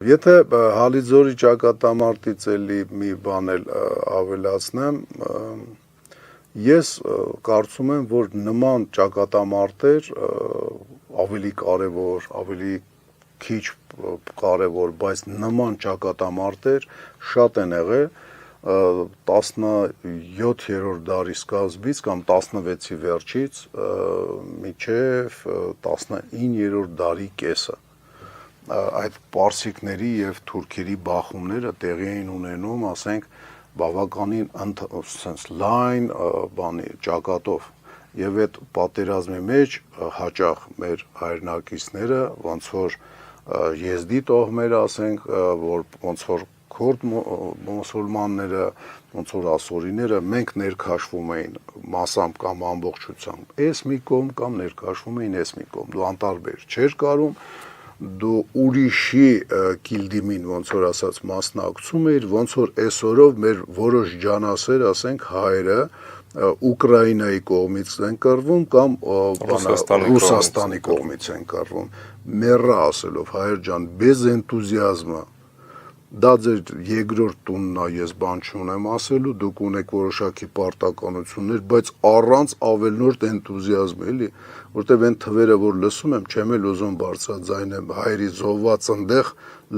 Եթե Հալիձորի ճակատամարտից էլի մի բան էլ ավելացնեմ, ես կարծում եմ, որ նման ճակատամարտեր ավելի կարևոր, ավելի քիչ կարևոր, բայց նման ճակատամարտեր շատ են եղել 17-րդ դարի սկզբից կամ 16-ի վերջից մինչև 19-րդ դարի կեսը։ Այդ պարսիկների եւ թուրքերի բախումները տեղի էին ունենում, ասենք, բավականին լայն բանի ճակատով եւ այդ պատերազմի մեջ հաճախ մեր հայրենակիցները ոնց որ եզդի տոհմերը, ասենք, որ ոնց որ քուրդ մուսուլմանները, ոնց որ ասորիները, մենք ներքաշվում էին մասամբ կամ ամբողջությամբ այս մի կողմ կամ ներքաշվում էին այս մի կողմ, դու անտարբեր չէր կարում, դու ուրիշի կիլդիմին ոնց որ ասած մասնակցում էիր, ոնց որ այսօրով մեր որոշ ջանասեր, ասենք, հայերը Ուկրաինայի կողմից են կռվում կամ Ռուսաստանի կողմից են կռվում, մեռա ասելով, հայեր ջան, bez էնտուզիազմը, դա ձեր երկրորդ տունն է, ես բան չունեմ ասելու, դուք ունեք որոշակի պարտականություններ, բայց առանց ավելնորդ էնտուզիազմ, էլի, որտեվ այն թվերը, որ լսում եմ, չեմ էլ ուզում բարձրաձայնեմ, հայերի զոհված ընդեղ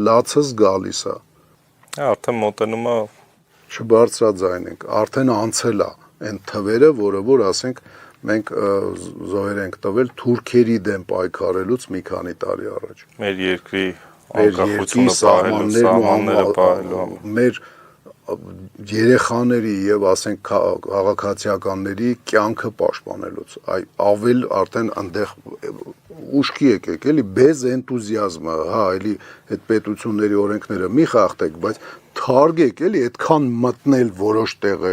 լացս գալիս է։ Արդեն մոտենում է, չբարձրաձայնենք, արդեն անցել է այն թվերը, որը որ ասենք մենք զոհեր ենք տվել թուրքերի դեմ պայքարելուց մի քանի տարի առաջ։ Մեր երկրի անկախությունը պահելու, սահմանները պահելու, մեր երեխաների եւ ասենք քաղաքացիականների կյանքը պաշտպանելուց, ավել արդեն այնտեղ ուշքի եկեք, էլի bez էնտուզիազմը, հա, էլի այդ պետությունների օրենքները մի խախտեք, բայց թարգեք, էլի այդքան մտնել որոշ տեղ